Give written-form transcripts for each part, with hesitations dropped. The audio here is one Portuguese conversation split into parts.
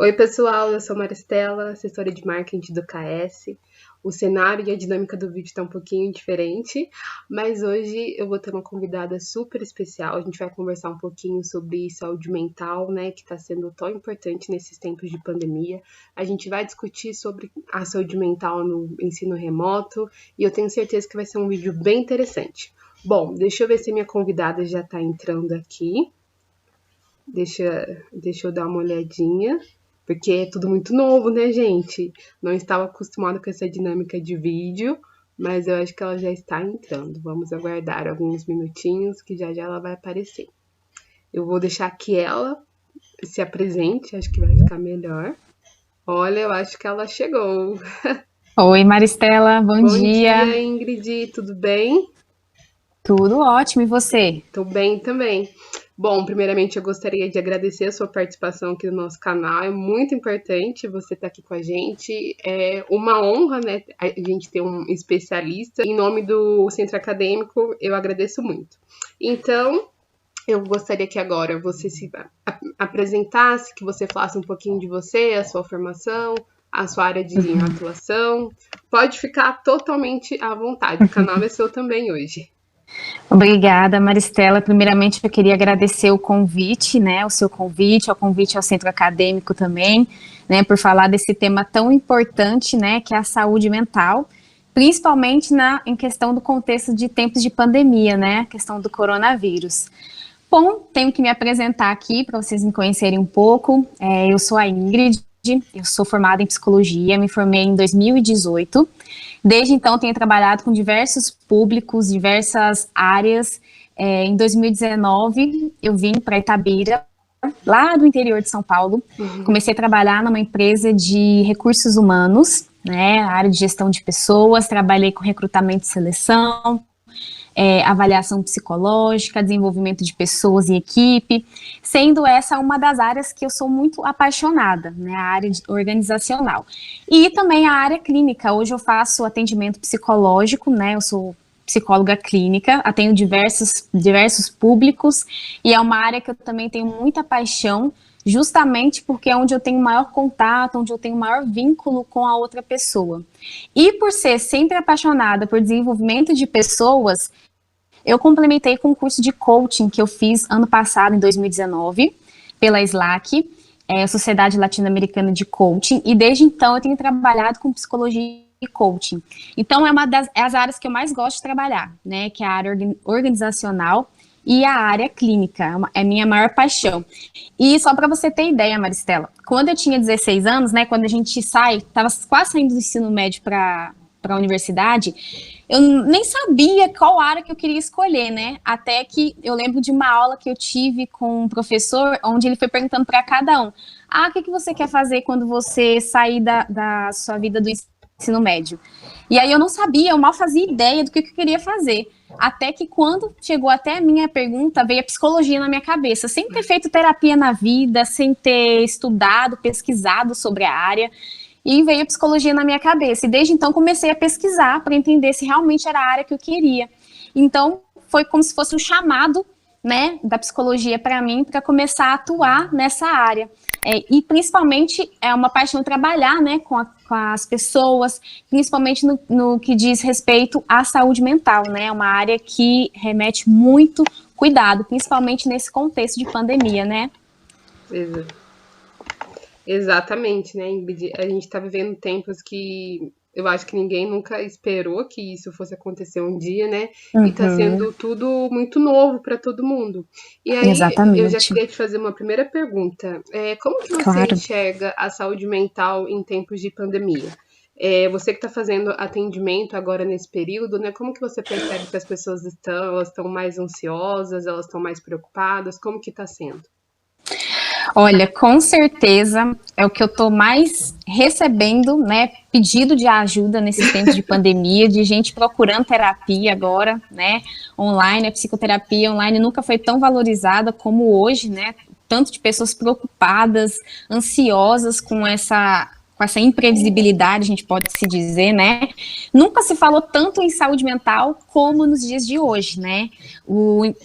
Oi, pessoal, eu sou Maristela, assessora de marketing do KS. O cenário e a dinâmica do vídeo está um pouquinho diferente, mas hoje eu vou ter uma convidada super especial. A gente vai conversar um pouquinho sobre saúde mental, né, que está sendo tão importante nesses tempos de pandemia. A gente vai discutir sobre a saúde mental no ensino remoto e eu tenho certeza que vai ser um vídeo bem interessante. Bom, deixa eu ver se minha convidada já está entrando aqui. Deixa eu dar uma olhadinha. Porque é tudo muito novo, né, gente? Não estava acostumada com essa dinâmica de vídeo, mas eu acho que ela já está entrando. Vamos aguardar alguns minutinhos que já ela vai aparecer. Eu vou deixar que ela se apresente, acho que vai ficar melhor. Olha, eu acho que ela chegou. Oi, Maristela, bom Bom dia. dia, Ingrid, tudo bem? Tudo ótimo, e você? Tô bem também. Bom, primeiramente eu gostaria de agradecer a sua participação aqui no nosso canal. É muito importante você estar aqui com a gente. É uma honra, né, a gente ter um especialista. Em nome do Centro Acadêmico, eu agradeço muito. Então, eu gostaria que agora você se apresentasse, que você falasse um pouquinho de você, a sua formação, a sua área de atuação. Pode ficar totalmente à vontade. O canal é seu também hoje. Obrigada, Maristela. Primeiramente, eu queria agradecer o convite, né, o seu convite, ao convite ao Centro Acadêmico também, né, por falar desse tema tão importante, né, que é a saúde mental, principalmente em questão do contexto de tempos de pandemia, né, a questão do coronavírus. Bom, tenho que me apresentar aqui para vocês me conhecerem um pouco. Eu sou a Ingrid, eu sou formada em psicologia, me formei em 2018. Desde então, tenho trabalhado com diversos públicos, diversas áreas. Em 2019, eu vim para Itabira, lá do interior de São Paulo. Comecei a trabalhar numa empresa de recursos humanos, né, área de gestão de pessoas. Trabalhei com recrutamento e seleção, avaliação psicológica, desenvolvimento de pessoas e equipe, sendo essa uma das áreas que eu sou muito apaixonada, né, a área organizacional. E também a área clínica. Hoje eu faço atendimento psicológico, né, eu sou psicóloga clínica, atendo diversos públicos, e é uma área que eu também tenho muita paixão, justamente porque é onde eu tenho maior contato, onde eu tenho maior vínculo com a outra pessoa. E por ser sempre apaixonada por desenvolvimento de pessoas, eu complementei com um curso de coaching que eu fiz ano passado, em 2019, pela SLAC, a Sociedade Latino-Americana de Coaching, e desde então eu tenho trabalhado com psicologia e coaching. Então é uma das áreas que eu mais gosto de trabalhar, né, que é a área organizacional e a área clínica, é minha maior paixão. E só para você ter ideia, Maristela, quando eu tinha 16 anos, né, quando a gente estava quase saindo do ensino médio para a universidade, eu nem sabia qual área que eu queria escolher, né? Até que eu lembro de uma aula que eu tive com um professor, onde ele foi perguntando para cada um: o que você quer fazer quando você sair da sua vida do ensino médio? E aí eu não sabia, eu mal fazia ideia do que eu queria fazer. Até que quando chegou até a minha pergunta, veio a psicologia na minha cabeça, sem ter feito terapia na vida, sem ter estudado, pesquisado sobre a área. E veio a psicologia na minha cabeça. E desde então comecei a pesquisar para entender se realmente era a área que eu queria. Então foi como se fosse um chamado, né, da psicologia para mim, para começar a atuar nessa área. E principalmente é uma paixão trabalhar, né, com as pessoas, principalmente no que diz respeito à saúde mental, né, é uma área que remete muito cuidado, principalmente nesse contexto de pandemia, né. Exatamente, né, Ingrid? A gente tá vivendo tempos que eu acho que ninguém nunca esperou que isso fosse acontecer um dia, né? E tá sendo tudo muito novo para todo mundo. E aí, eu já Exatamente. queria te fazer uma primeira pergunta. Como que você Claro. enxerga a saúde mental em tempos de pandemia? Você que está fazendo atendimento agora nesse período, né? Como que você percebe que as pessoas elas estão mais ansiosas, elas estão mais preocupadas? Como que tá sendo? Olha, com certeza é o que eu estou mais recebendo, né? Pedido de ajuda nesses tempos de pandemia, de gente procurando terapia agora, né? Online, a psicoterapia online nunca foi tão valorizada como hoje, né? Tanto de pessoas preocupadas, ansiosas com essa imprevisibilidade, a gente pode se dizer, né? Nunca se falou tanto em saúde mental como nos dias de hoje, né?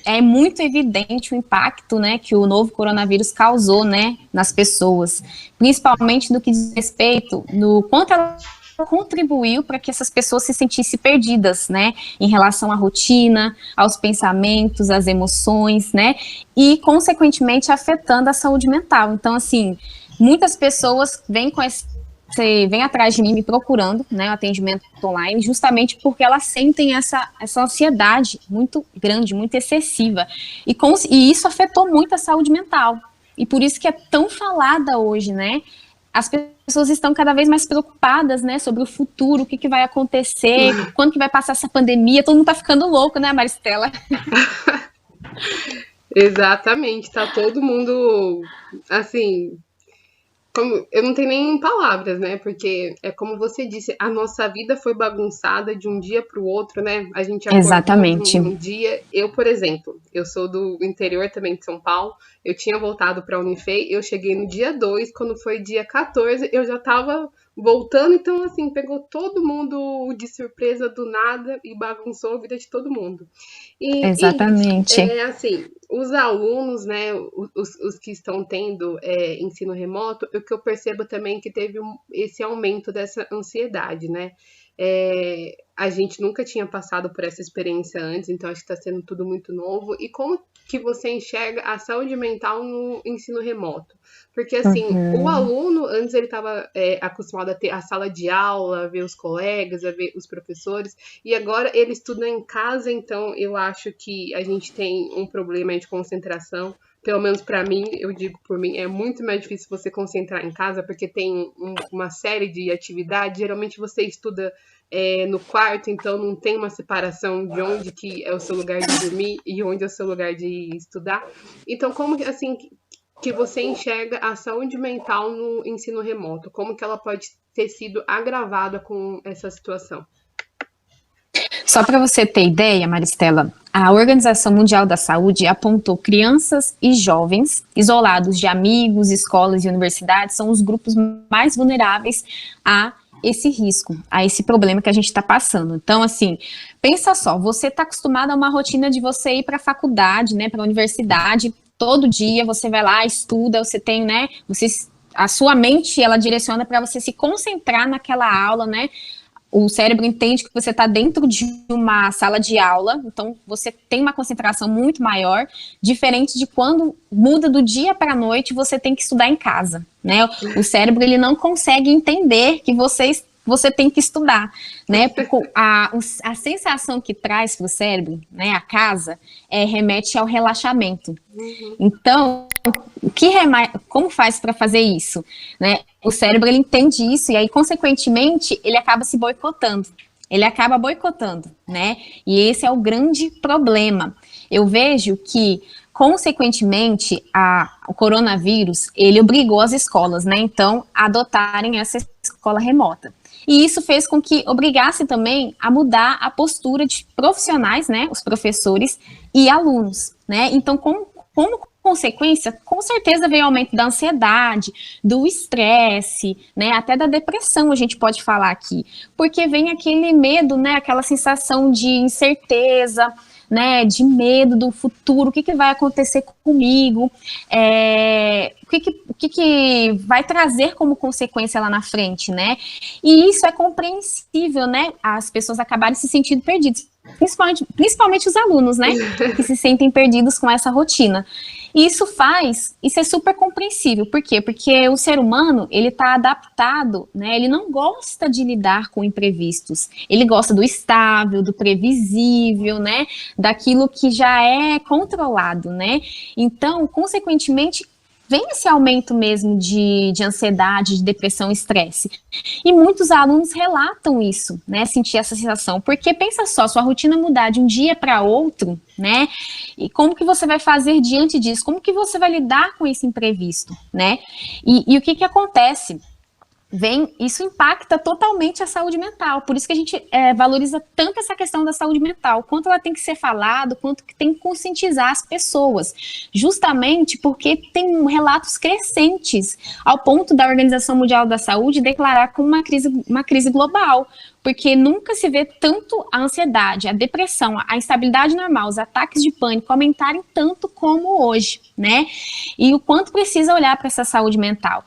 É muito evidente o impacto, né, que o novo coronavírus causou, né, nas pessoas, principalmente no que diz respeito no quanto ela contribuiu para que essas pessoas se sentissem perdidas, né, em relação à rotina, aos pensamentos, às emoções, né, e consequentemente afetando a saúde mental. Então, assim, muitas pessoas vêm atrás de mim me procurando, né, atendimento online, justamente porque elas sentem essa ansiedade muito grande, muito excessiva, e isso afetou muito a saúde mental, e por isso que é tão falada hoje, né, as pessoas estão cada vez mais preocupadas, né, sobre o futuro, o que vai acontecer, quando que vai passar essa pandemia, todo mundo tá ficando louco, né, Maristela? Exatamente, tá todo mundo, assim, eu não tenho nem palavras, né? Porque é como você disse, a nossa vida foi bagunçada de um dia para o outro, né? A gente acordou Exatamente. Um dia. Eu, por exemplo, eu sou do interior também de São Paulo. Eu tinha voltado para a Unifei. Eu cheguei no dia 2, quando foi dia 14, eu já estava voltando. Então, assim, pegou todo mundo de surpresa do nada e bagunçou a vida de todo mundo. Exatamente. Assim, os alunos, né, os que estão tendo ensino remoto, o que eu percebo também que teve esse aumento dessa ansiedade, né? A gente nunca tinha passado por essa experiência antes, então acho que está sendo tudo muito novo. E como que você enxerga a saúde mental no ensino remoto? Porque, assim, o aluno, antes ele estava acostumado a ter a sala de aula, a ver os colegas, a ver os professores, e agora ele estuda em casa, então eu acho que a gente tem um problema de concentração. Pelo menos para mim, eu digo por mim, é muito mais difícil você concentrar em casa, porque tem uma série de atividades. Geralmente você estuda no quarto, então não tem uma separação de onde que é o seu lugar de dormir e onde é o seu lugar de estudar. Então, como assim que você enxerga a saúde mental no ensino remoto? Como que ela pode ter sido agravada com essa situação? Só para você ter ideia, Maristela, a Organização Mundial da Saúde apontou crianças e jovens isolados de amigos, escolas e universidades são os grupos mais vulneráveis a esse risco, a esse problema que a gente está passando. Então, assim, pensa só, você está acostumado a uma rotina de você ir para a faculdade, né, para a universidade, todo dia você vai lá, estuda, você tem, né, a sua mente, ela direciona para você se concentrar naquela aula, né, o cérebro entende que você está dentro de uma sala de aula, então você tem uma concentração muito maior, diferente de quando muda do dia para a noite, você tem que estudar em casa, né? O cérebro, ele não consegue entender que você tem que estudar, né? Porque a sensação que traz para o cérebro, né, a casa, remete ao relaxamento. Então, como faz para fazer isso, né? O cérebro, ele entende isso e aí, consequentemente, ele acaba se boicotando. Ele acaba boicotando, né? E esse é o grande problema. Eu vejo que, consequentemente, o coronavírus, ele obrigou as escolas, né? Então, a adotarem essa escola remota. E isso fez com que obrigasse também a mudar a postura de profissionais, né? Os professores e alunos, né? Então, como consequência, com certeza veio o aumento da ansiedade, do estresse, né, até da depressão a gente pode falar aqui, porque vem aquele medo, né, aquela sensação de incerteza, né, de medo do futuro, o que vai acontecer comigo, o que vai trazer como consequência lá na frente, né, e isso é compreensível, né, as pessoas acabarem se sentindo perdidas, principalmente os alunos, né, que se sentem perdidos com essa rotina. E isso é super compreensível. Por quê? Porque o ser humano, ele está adaptado, né? Ele não gosta de lidar com imprevistos. Ele gosta do estável, do previsível, né? Daquilo que já é controlado, né? Então, consequentemente, vem esse aumento mesmo de ansiedade, de depressão e estresse. E muitos alunos relatam isso, né, sentir essa sensação, porque pensa só, sua rotina mudar de um dia para outro, né, e como que você vai fazer diante disso, como que você vai lidar com esse imprevisto, né, e o que acontece? isso impacta totalmente a saúde mental. Por isso que a gente valoriza tanto essa questão da saúde mental, quanto ela tem que ser falado, quanto que tem que conscientizar as pessoas, justamente porque tem relatos crescentes, ao ponto da Organização Mundial da Saúde declarar como uma crise global, porque nunca se vê tanto a ansiedade, a depressão, a instabilidade normal, os ataques de pânico aumentarem tanto como hoje, né? E o quanto precisa olhar para essa saúde mental.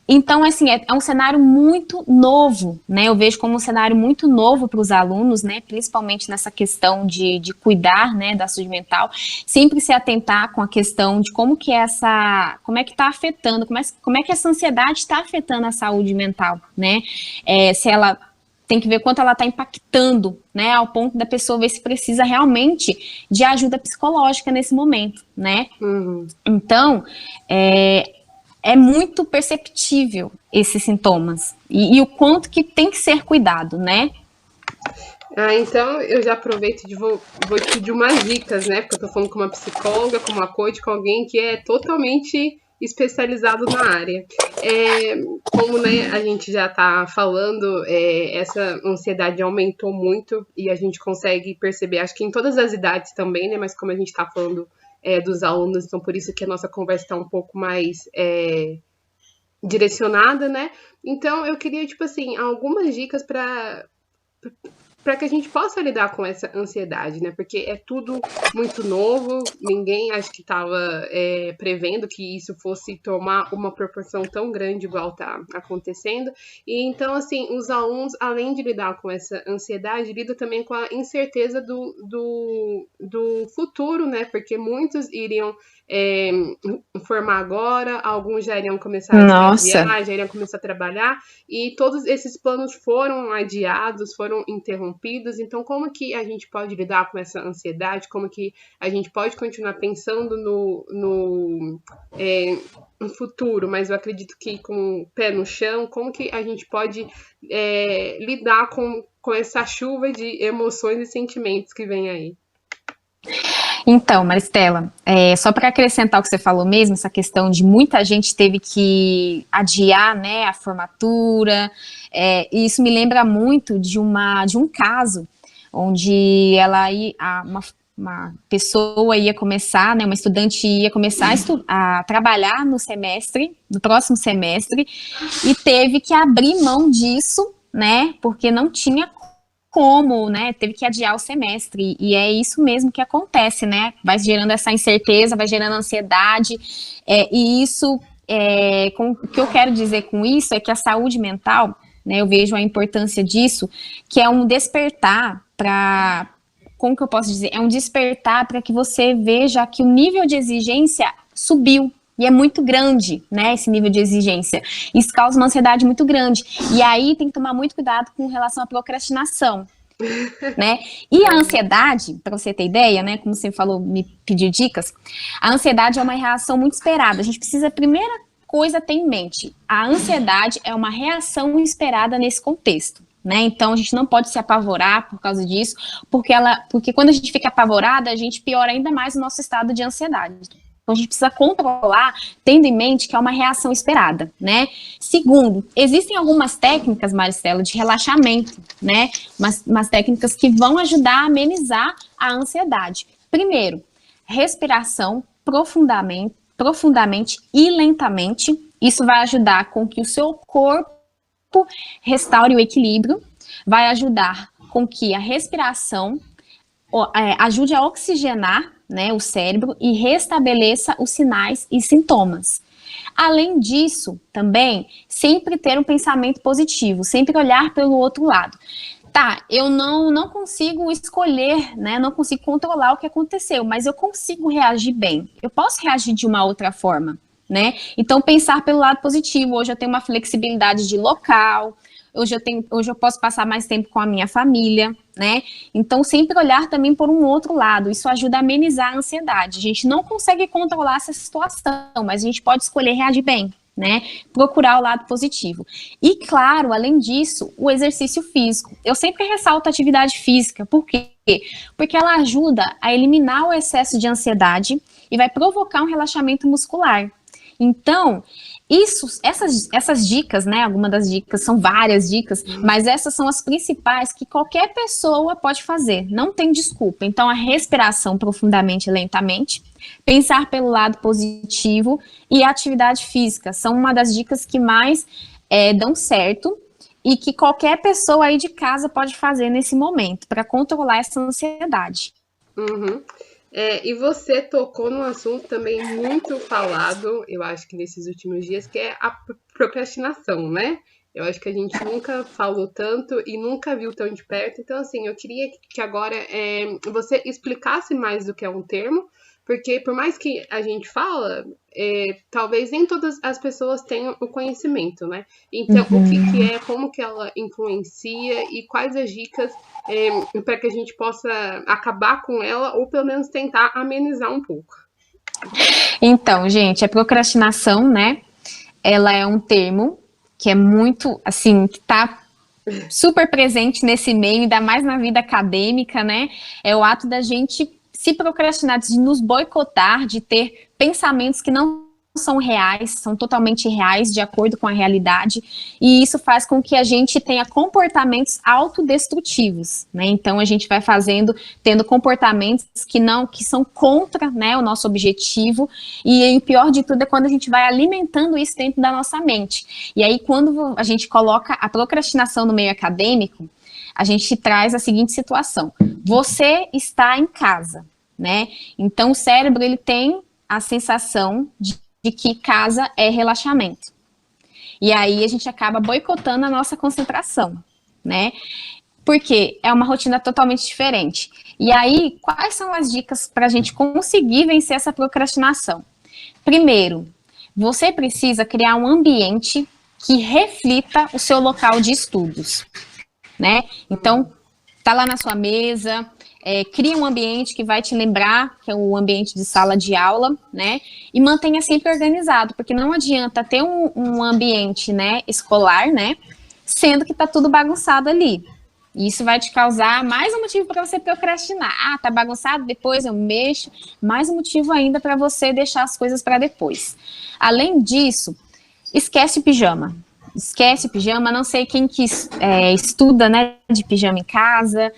Então, assim, é um cenário muito novo, né? Eu vejo como um cenário muito novo para os alunos, né? Principalmente nessa questão de cuidar, né, da saúde mental, sempre se atentar com a questão de como que está afetando, como é que essa ansiedade está afetando a saúde mental, né? Se ela tem que ver quanto ela está impactando, né? Ao ponto da pessoa ver se precisa realmente de ajuda psicológica nesse momento, né? Uhum. Então, é muito perceptível esses sintomas e o quanto que tem que ser cuidado, né? Então eu já aproveito e vou te pedir umas dicas, né? Porque eu tô falando com uma psicóloga, com uma coach, com alguém que é totalmente especializado na área. Como, né, a gente já tá falando, essa ansiedade aumentou muito e a gente consegue perceber, acho que em todas as idades também, né? Mas como a gente tá falando dos alunos, então por isso que a nossa conversa está um pouco mais direcionada, né? Então eu queria, tipo assim, algumas dicas para que a gente possa lidar com essa ansiedade, né? Porque é tudo muito novo, ninguém acho que estava prevendo que isso fosse tomar uma proporção tão grande igual está acontecendo. E então, assim, os alunos, além de lidar com essa ansiedade, lidam também com a incerteza do futuro, né? Porque muitos iriam formar agora, alguns já iriam começar a estagiar, já iriam começar a trabalhar, e todos esses planos foram adiados, foram interrompidos. Então, como que a gente pode lidar com essa ansiedade? Como que a gente pode continuar pensando no futuro, mas eu acredito que com o pé no chão, como que a gente pode lidar com essa chuva de emoções e sentimentos que vem aí? Então, Maristela, só para acrescentar o que você falou mesmo, essa questão de muita gente teve que adiar, né, a formatura, e isso me lembra muito de um caso onde uma pessoa ia começar, né, uma estudante ia começar a trabalhar no próximo semestre, e teve que abrir mão disso, né, porque não tinha como, né, teve que adiar o semestre, e é isso mesmo que acontece, né, vai gerando essa incerteza, vai gerando ansiedade, e isso, o que eu quero dizer com isso é que a saúde mental, né, eu vejo a importância disso, que é um despertar para, como que eu posso dizer, é um despertar para que você veja que o nível de exigência subiu, e é muito grande, né, esse nível de exigência. Isso causa uma ansiedade muito grande. E aí tem que tomar muito cuidado com relação à procrastinação, né? E a ansiedade, para você ter ideia, né, como você falou, me pediu dicas, a ansiedade é uma reação muito esperada. A gente precisa, primeira coisa, ter em mente, a ansiedade é uma reação esperada nesse contexto. Né? Então a gente não pode se apavorar por causa disso, porque quando a gente fica apavorada, a gente piora ainda mais o nosso estado de ansiedade. Então, a gente precisa controlar, tendo em mente que é uma reação esperada, né? Segundo, existem algumas técnicas, Maristela, de relaxamento, né? Umas técnicas que vão ajudar a amenizar a ansiedade. Primeiro, respiração profundamente e lentamente. Isso vai ajudar com que o seu corpo restaure o equilíbrio, vai ajudar com que a respiração ajude a oxigenar, né, o cérebro e restabeleça os sinais e sintomas. Além disso, também, sempre ter um pensamento positivo, sempre olhar pelo outro lado. Tá, eu não consigo escolher, né, não consigo controlar o que aconteceu, mas eu consigo reagir bem. Eu posso reagir de uma outra forma, né? Então, pensar pelo lado positivo. Hoje eu tenho uma flexibilidade de local, hoje eu posso passar mais tempo com a minha família, né? Então, sempre olhar também por um outro lado. Isso ajuda a amenizar a ansiedade. A gente não consegue controlar essa situação, mas a gente pode escolher reagir bem, né? Procurar o lado positivo. E, claro, além disso, o exercício físico. Eu sempre ressalto a atividade física. Por quê? Porque ela ajuda a eliminar o excesso de ansiedade e vai provocar um relaxamento muscular. Então, essas dicas, né, algumas das dicas, são várias dicas, mas essas são as principais que qualquer pessoa pode fazer, não tem desculpa. Então, a respiração profundamente e lentamente, pensar pelo lado positivo e a atividade física são uma das dicas que mais dão certo e que qualquer pessoa aí de casa pode fazer nesse momento para controlar essa ansiedade. Uhum. E você tocou num assunto também muito falado, eu acho que nesses últimos dias, que é a procrastinação, né? Eu acho que a gente nunca falou tanto e nunca viu tão de perto. Então, assim, eu queria que agora você explicasse mais do que é um termo, porque por mais que a gente fala, talvez nem todas as pessoas tenham o conhecimento, né? Então, o que é, como que ela influencia e quais as dicas para que a gente possa acabar com ela ou pelo menos tentar amenizar um pouco. Então, gente, a procrastinação, né? Ela é um termo que é muito, assim, que tá super presente nesse meio, ainda mais na vida acadêmica, né? É o ato da gente se procrastinar, de nos boicotar, de ter pensamentos que não são reais, são totalmente irreais, de acordo com a realidade, e isso faz com que a gente tenha comportamentos autodestrutivos, né? Então a gente vai tendo comportamentos que são contra, né, o nosso objetivo, e o pior de tudo é quando a gente vai alimentando isso dentro da nossa mente. E aí quando a gente coloca a procrastinação no meio acadêmico, a gente traz a seguinte situação: você está em casa, né? Então o cérebro ele tem a sensação de que casa é relaxamento. E aí a gente acaba boicotando a nossa concentração, né? Porque é uma rotina totalmente diferente. E aí, quais são as dicas para a gente conseguir vencer essa procrastinação? Primeiro, você precisa criar um ambiente que reflita o seu local de estudos, né? Então, tá lá na sua mesa, cria um ambiente que vai te lembrar que é o ambiente de sala de aula, né? E mantenha sempre organizado, porque não adianta ter um ambiente, né, escolar, né, sendo que tá tudo bagunçado ali. E isso vai te causar mais um motivo para você procrastinar. Ah, tá bagunçado, depois eu mexo. Mais um motivo ainda para você deixar as coisas para depois. Além disso, esquece o pijama. Esquece o pijama, não sei quem que estuda, né, de pijama em casa,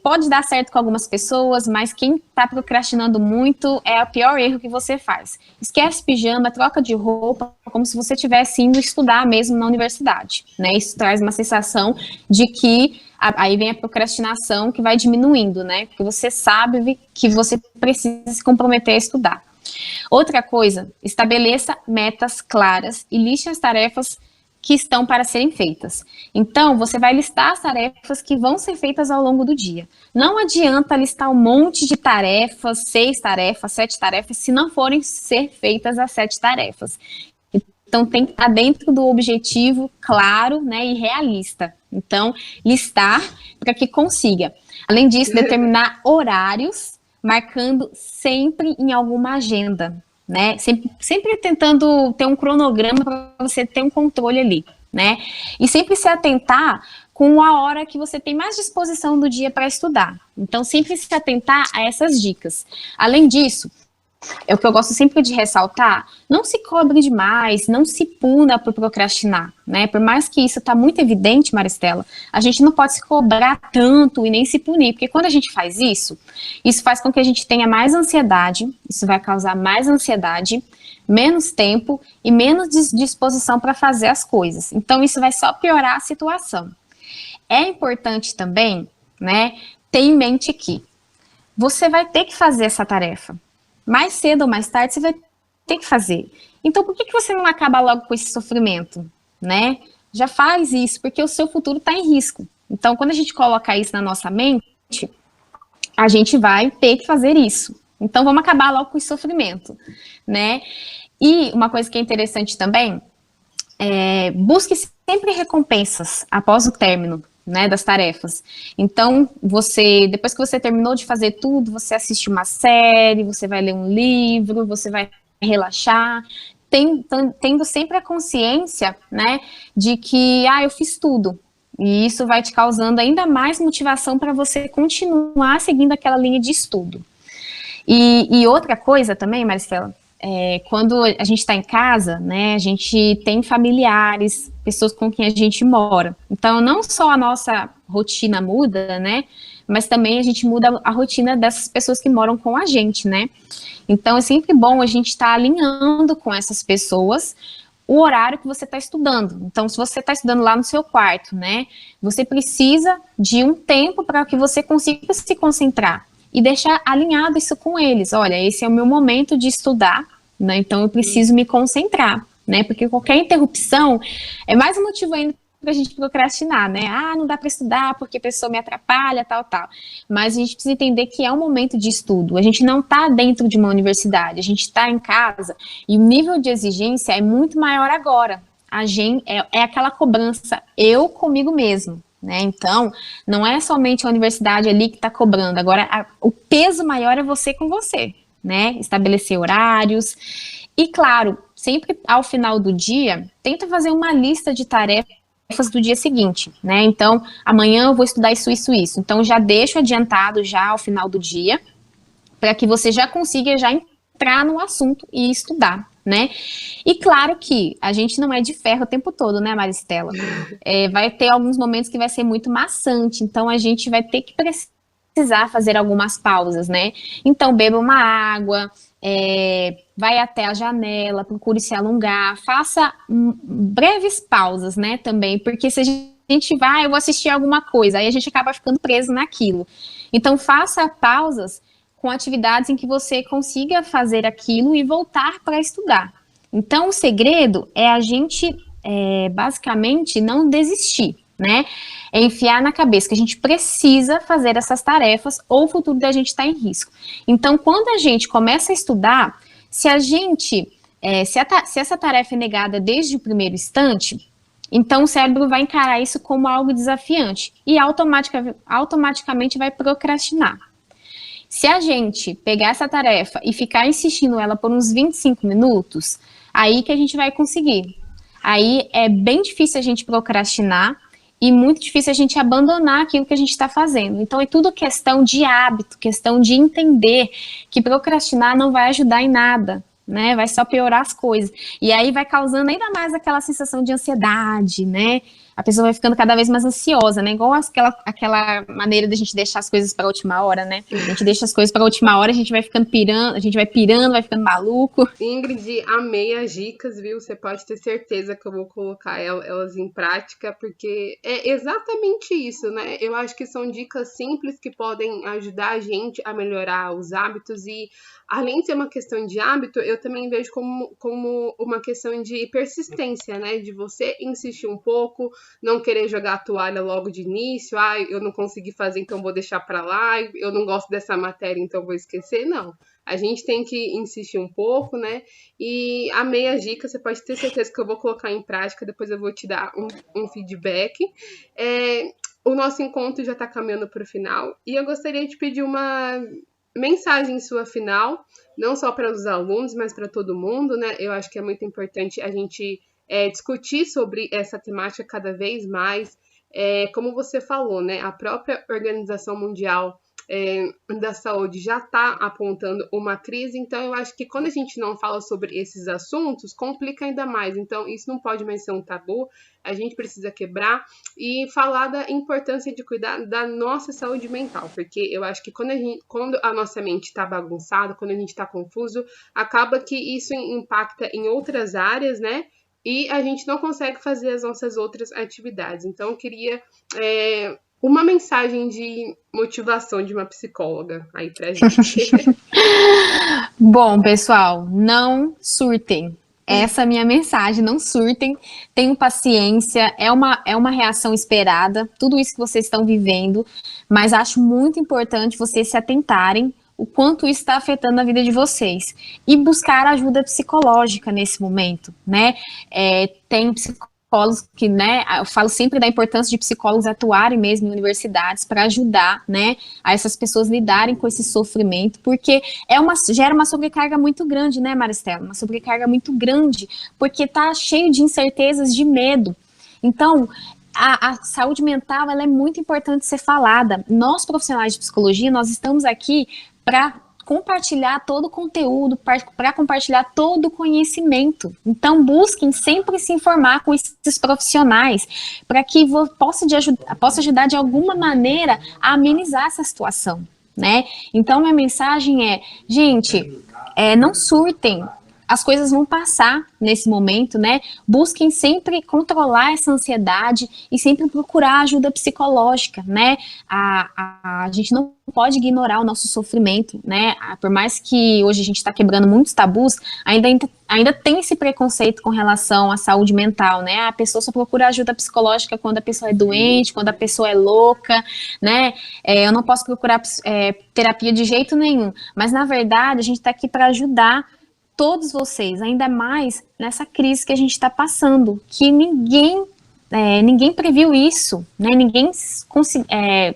pode dar certo com algumas pessoas, mas quem está procrastinando muito é o pior erro que você faz. Esquece pijama, troca de roupa, como se você estivesse indo estudar mesmo na universidade, né, isso traz uma sensação de que, aí vem a procrastinação que vai diminuindo, né, porque você sabe que você precisa se comprometer a estudar. Outra coisa, estabeleça metas claras e liste as tarefas que estão para serem feitas. Então, você vai listar as tarefas que vão ser feitas ao longo do dia. Não adianta listar um monte de tarefas, 6 tarefas, 7 tarefas, se não forem ser feitas as 7 tarefas. Então, tem que estar dentro do objetivo claro, né, e realista. Então, listar para que consiga. Além disso, determinar horários, marcando sempre em alguma agenda, né? Sempre tentando ter um cronograma para você ter um controle ali, né? E sempre se atentar com a hora que você tem mais disposição do dia para estudar. Então, sempre se atentar a essas dicas. Além disso, é o que eu gosto sempre de ressaltar, não se cobre demais, não se puna por procrastinar, né? Por mais que isso está muito evidente, Maristela, a gente não pode se cobrar tanto e nem se punir, porque quando a gente faz isso faz com que a gente tenha mais ansiedade, isso vai causar mais ansiedade, menos tempo e menos disposição para fazer as coisas. Então, isso vai só piorar a situação. É importante também, né, ter em mente que você vai ter que fazer essa tarefa. Mais cedo ou mais tarde você vai ter que fazer. Então, por que você não acaba logo com esse sofrimento, né? Já faz isso, porque o seu futuro está em risco. Então, quando a gente coloca isso na nossa mente, a gente vai ter que fazer isso. Então, vamos acabar logo com esse sofrimento, né? E uma coisa que é interessante também, busque sempre recompensas após o término, né, das tarefas. Então, depois que você terminou de fazer tudo, você assiste uma série, você vai ler um livro, você vai relaxar, tendo sempre a consciência, né, de que, eu fiz tudo. E isso vai te causando ainda mais motivação para você continuar seguindo aquela linha de estudo. E outra coisa também, Maristela, quando a gente está em casa, né, a gente tem familiares, pessoas com quem a gente mora. Então, não só a nossa rotina muda, né, mas também a gente muda a rotina dessas pessoas que moram com a gente, né. Então, é sempre bom a gente estar alinhando com essas pessoas o horário que você está estudando. Então, se você está estudando lá no seu quarto, né, você precisa de um tempo para que você consiga se concentrar e deixar alinhado isso com eles. Olha, esse é o meu momento de estudar, né, então eu preciso me concentrar, né, porque qualquer interrupção é mais um motivo ainda para a gente procrastinar, né, não dá para estudar porque a pessoa me atrapalha, tal, tal. Mas a gente precisa entender que é um momento de estudo, a gente não está dentro de uma universidade, a gente está em casa, e o nível de exigência é muito maior agora. A gente, é aquela cobrança, eu comigo mesmo, né, então, não é somente a universidade ali que está cobrando, agora o peso maior é você com você, né, estabelecer horários, e claro, sempre ao final do dia, tenta fazer uma lista de tarefas do dia seguinte, né, então, amanhã eu vou estudar isso, isso, isso, então já deixo adiantado já ao final do dia, para que você já consiga já entrar no assunto e estudar, né, e claro que a gente não é de ferro o tempo todo, né, Maristela, vai ter alguns momentos que vai ser muito maçante, então a gente vai ter que precisar fazer algumas pausas, né, então beba uma água, vai até a janela, procure se alongar, faça breves pausas, né, também, porque se a gente vai, eu vou assistir alguma coisa, aí a gente acaba ficando preso naquilo. Então, faça pausas com atividades em que você consiga fazer aquilo e voltar para estudar. Então, o segredo é a gente, basicamente, não desistir, né, é enfiar na cabeça que a gente precisa fazer essas tarefas ou o futuro da gente está em risco. Então, quando a gente começa a estudar, se a gente, se essa tarefa é negada desde o primeiro instante, então o cérebro vai encarar isso como algo desafiante e automaticamente vai procrastinar. Se a gente pegar essa tarefa e ficar insistindo ela por uns 25 minutos, aí que a gente vai conseguir. Aí é bem difícil a gente procrastinar, e muito difícil a gente abandonar aquilo que a gente está fazendo. Então, é tudo questão de hábito, questão de entender que procrastinar não vai ajudar em nada, né? Vai só piorar as coisas. E aí vai causando ainda mais aquela sensação de ansiedade, né? A pessoa vai ficando cada vez mais ansiosa, né? Igual aquela maneira de a gente deixar as coisas para a última hora, né? A gente deixa as coisas para a última hora, a gente vai ficando pirando, a gente vai pirando, vai ficando maluco. Ingrid, amei as dicas, viu? Você pode ter certeza que eu vou colocar elas em prática, porque é exatamente isso, né? Eu acho que são dicas simples que podem ajudar a gente a melhorar os hábitos e, além de ser uma questão de hábito, eu também vejo como uma questão de persistência, né? De você insistir um pouco, não querer jogar a toalha logo de início, eu não consegui fazer, então vou deixar para lá, eu não gosto dessa matéria, então vou esquecer, não. A gente tem que insistir um pouco, né? E amei as dicas, você pode ter certeza que eu vou colocar em prática, depois eu vou te dar um feedback. O nosso encontro já está caminhando para o final, e eu gostaria de pedir uma mensagem sua final, não só para os alunos, mas para todo mundo, né? Eu acho que é muito importante a gente discutir sobre essa temática cada vez mais. Como você falou, né? A própria Organização Mundial da Saúde já está apontando uma crise, então eu acho que quando a gente não fala sobre esses assuntos, complica ainda mais. Então isso não pode mais ser um tabu, a gente precisa quebrar e falar da importância de cuidar da nossa saúde mental, porque eu acho que quando a nossa mente está bagunçada, quando a gente está confuso, acaba que isso impacta em outras áreas, né? E a gente não consegue fazer as nossas outras atividades. Então eu queria uma mensagem de motivação de uma psicóloga aí pra gente. Bom, pessoal, não surtem. Essa é a minha mensagem, não surtem, tenham paciência, é uma reação esperada, tudo isso que vocês estão vivendo, mas acho muito importante vocês se atentarem o quanto isso está afetando a vida de vocês e buscar ajuda psicológica nesse momento, né? Tem psicólogos que, né, eu falo sempre da importância de psicólogos atuarem mesmo em universidades para ajudar, né, a essas pessoas lidarem com esse sofrimento, porque gera uma sobrecarga muito grande, né, Maristela? Uma sobrecarga muito grande, porque tá cheio de incertezas, de medo. Então, a saúde mental, ela é muito importante ser falada. Nós, profissionais de psicologia, nós estamos aqui para compartilhar todo o conteúdo, para compartilhar todo o conhecimento. Então, busquem sempre se informar com esses profissionais, para que possa ajudar de alguma maneira a amenizar essa situação, né? Então, minha mensagem é, gente, não surtem, as coisas vão passar nesse momento, né? Busquem sempre controlar essa ansiedade e sempre procurar ajuda psicológica, né? A gente não pode ignorar o nosso sofrimento, né? Por mais que hoje a gente está quebrando muitos tabus, ainda tem esse preconceito com relação à saúde mental, né? A pessoa só procura ajuda psicológica quando a pessoa é doente, quando a pessoa é louca, né? Eu não posso procurar terapia de jeito nenhum, mas na verdade a gente está aqui para ajudar todos vocês, ainda mais nessa crise que a gente está passando, que ninguém previu isso, né? Ninguém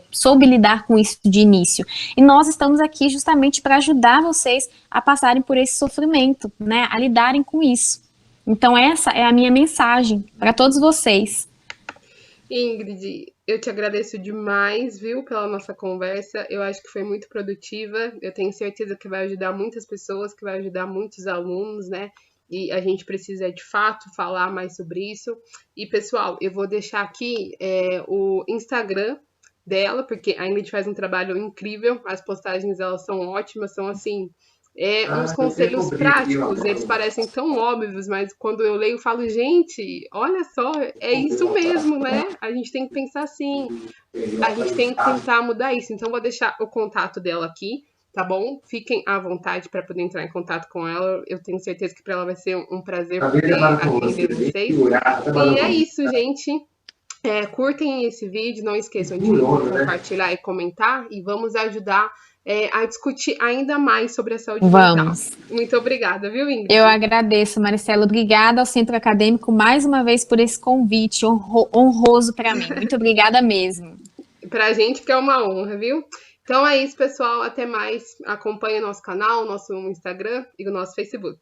soube lidar com isso de início. E nós estamos aqui justamente para ajudar vocês a passarem por esse sofrimento, né? A lidarem com isso. Então essa é a minha mensagem para todos vocês. Ingrid, eu te agradeço demais, viu, pela nossa conversa. Eu acho que foi muito produtiva. Eu tenho certeza que vai ajudar muitas pessoas, que vai ajudar muitos alunos, né? E a gente precisa, de fato, falar mais sobre isso. E, pessoal, eu vou deixar aqui o Instagram dela, porque a Ingrid faz um trabalho incrível. As postagens, elas são ótimas, são, assim, uns conselhos práticos. Eles parecem tão óbvios, mas quando eu leio, eu falo, gente, olha só, é isso mesmo, né? A gente tem que pensar assim, a gente tem que tentar mudar isso. Então, vou deixar o contato dela aqui, tá bom? Fiquem à vontade para poder entrar em contato com ela. Eu tenho certeza que para ela vai ser um prazer poder atender vocês. E é isso, gente. Curtem esse vídeo, não esqueçam de compartilhar e comentar. E vamos ajudar a discutir ainda mais sobre a saúde mental. Muito obrigada, viu, Ingrid? Eu agradeço, Maristela. Obrigada ao Centro Acadêmico mais uma vez por esse convite honroso para mim. Muito obrigada mesmo. Pra gente que é uma honra, viu? Então é isso, pessoal. Até mais. Acompanhe o nosso canal, o nosso Instagram e o nosso Facebook.